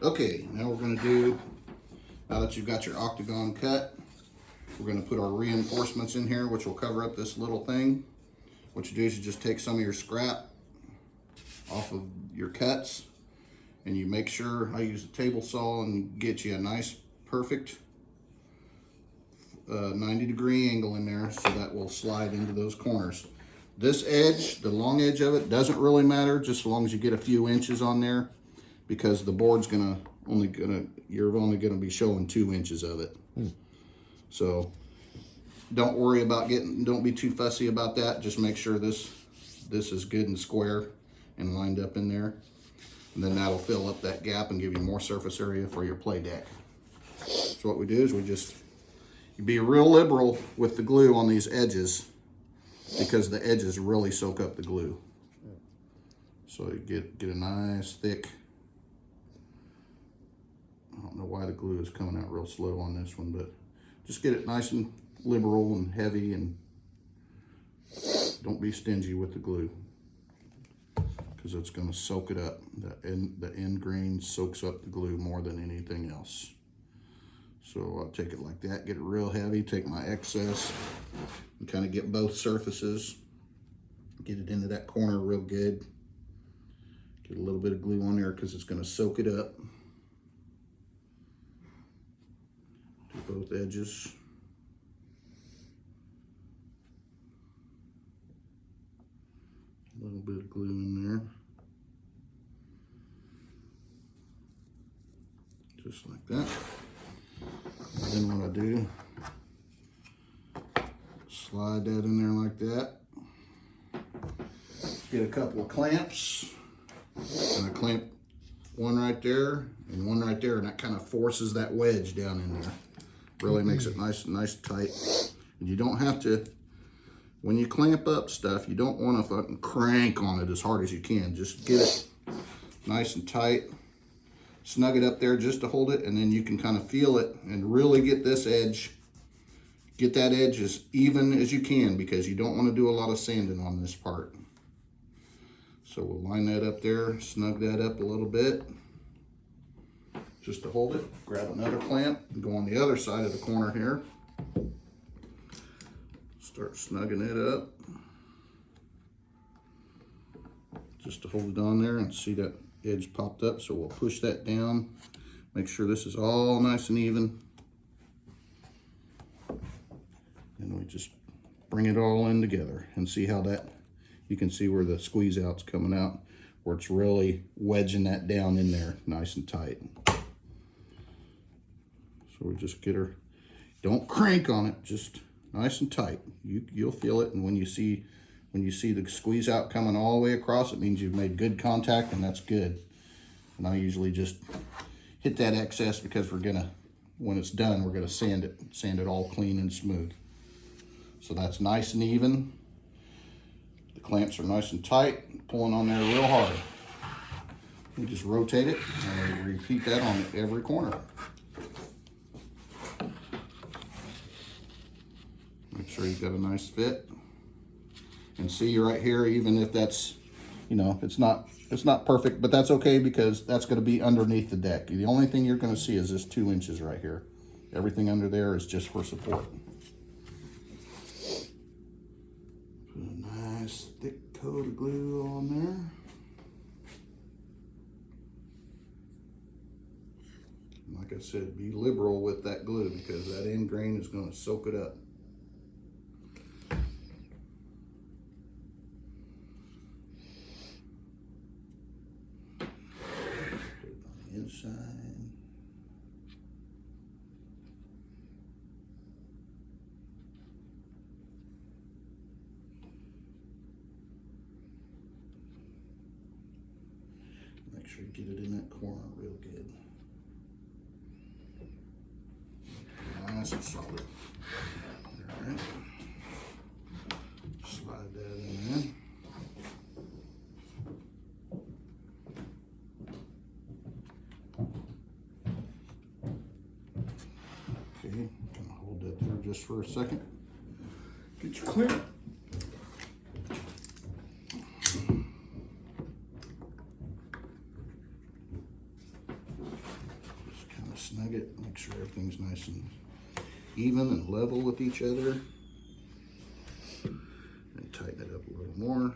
Okay, now we're going to do, now that you've got your octagon cut, we're going to put our reinforcements in here, which will cover up this little thing. What you do is you just take some of your scrap off of your cuts, and you make sure, I use a table saw and get you a nice perfect 90-degree angle in there, so that will slide into those corners. This edge, the long edge of it, doesn't really matter, just as long as you get a few inches on there, because the board's you're only gonna be showing 2 inches of it. So don't worry about don't be too fussy about that. Just make sure this is good and square and lined up in there, and then that'll fill up that gap and give you more surface area for your play deck. So what we do is you be real liberal with the glue on these edges, because the edges really soak up the glue. So you get a nice thick, I don't know why the glue is coming out real slow on this one, but just get it nice and liberal and heavy, and don't be stingy with the glue, because it's going to soak it up. The end grain soaks up the glue more than anything else. So I'll take it like that, get it real heavy, take my excess, and kind of get both surfaces, get it into that corner real good. Get a little bit of glue on there because it's going to soak it up. Do both edges. A little bit of glue in there. Just like that. And then what I do, slide that in there like that. Get a couple of clamps, and I clamp one right there and one right there, and that kind of forces that wedge down in there. Really makes it nice tight. And you don't have to, when you clamp up stuff, you don't want to fucking crank on it as hard as you can. Just get it nice and tight. Snug it up there just to hold it, and then you can kind of feel it and really get this edge, get that edge as even as you can, because you don't want to do a lot of sanding on this part. So we'll line that up there, snug that up a little bit just to hold it. Grab another clamp and go on the other side of the corner here. Start snugging it up just to hold it on there, and see that edge popped up. So we'll push that down, make sure this is all nice and even, and we just bring it all in together and see how that, you can see where the squeeze out's coming out, where it's really wedging that down in there nice and tight. So we just get her, don't crank on it, just nice and tight. You'll feel it, and when you see the squeeze out coming all the way across, it means you've made good contact, and that's good. And I usually just hit that excess, because when it's done, we're gonna sand it all clean and smooth. So that's nice and even. The clamps are nice and tight, pulling on there real hard. We just rotate it, and we repeat that on every corner. Make sure you've got a nice fit. And see right here, even if that's, it's not perfect, but that's okay, because that's going to be underneath the deck. The only thing you're going to see is this 2 inches right here. Everything under there is just for support. Put a nice thick coat of glue on there. Like I said, be liberal with that glue, because that end grain is going to soak it up. Inside. Make sure you get it in that corner real good. Nice and solid. All right. Slide that in there. Okay, kind of hold that there just for a second. Get your clamp. snug it, make sure everything's nice and even and level with each other. And tighten it up a little more.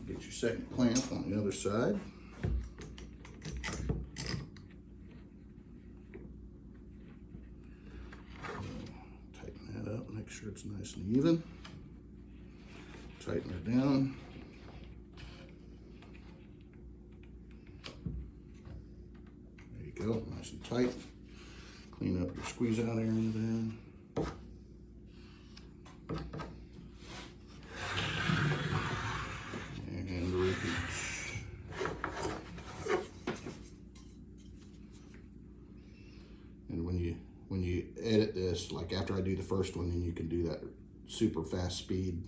Get your second clamp on the other side. Tighten that up, make sure it's nice and even. Tighten it down. There you go, nice and tight. Clean up your squeeze out area then. And repeat. And when you edit this, like after I do the first one, then you can do that super fast speed.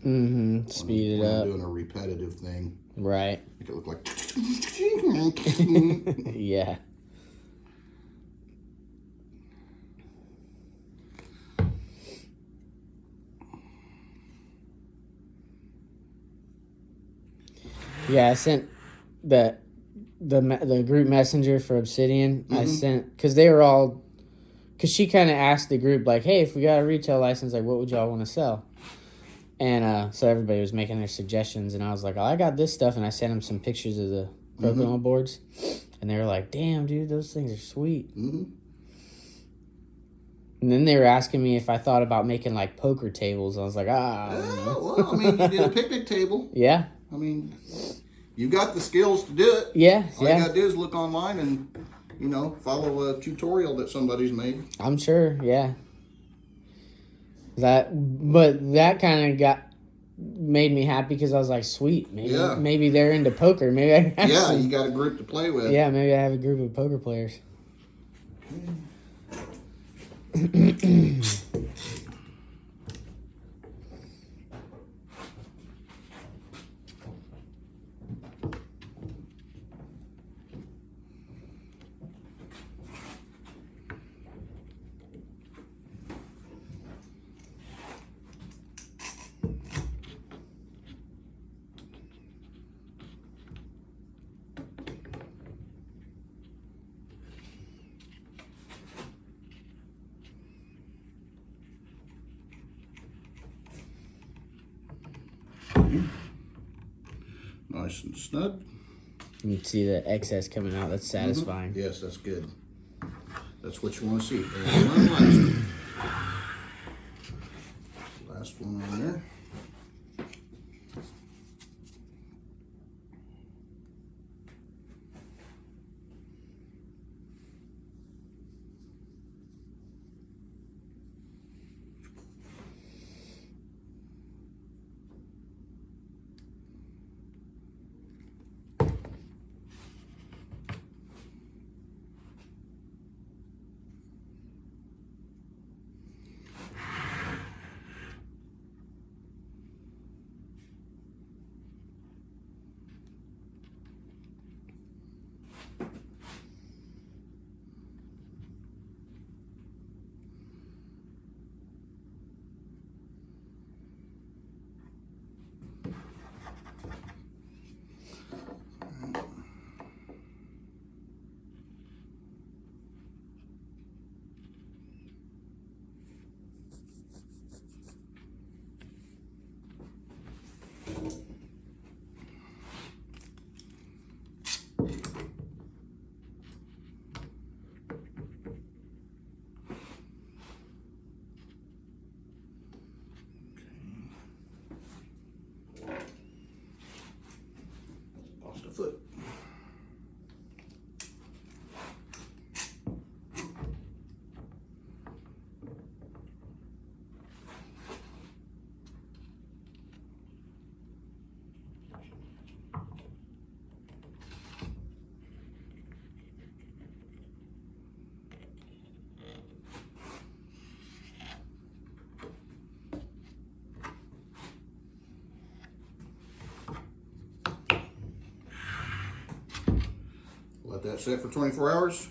Speed it up. Doing a repetitive thing. Right. Make it look like. Yeah. Yeah, I sent the group messenger for Obsidian. I sent, because they were all, because she kind of asked the group, like, hey, if we got a retail license, like, what would y'all want to sell? And so everybody was making their suggestions, and I was like, oh, I got this stuff, and I sent them some pictures of the crokinole boards, and they were like, damn, dude, those things are sweet. And then they were asking me if I thought about making, like, poker tables. I was like, Well, I mean, you did a picnic table. Yeah. I mean, you got the skills to do it. Yeah, All you gotta do is look online and, you know, follow a tutorial that somebody's made. I'm sure, yeah. But that kind of made me happy because I was like, sweet, maybe they're into poker. Maybe I have you got a group to play with. Yeah, maybe I have a group of poker players. Nice and snug. You can see the excess coming out. That's satisfying. Yes, that's good. That's what you want to see. There's one last one. Last one on there. Lost a foot. Let that set for 24 hours.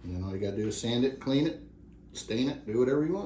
And then all you gotta do is sand it, clean it, stain it, do whatever you want.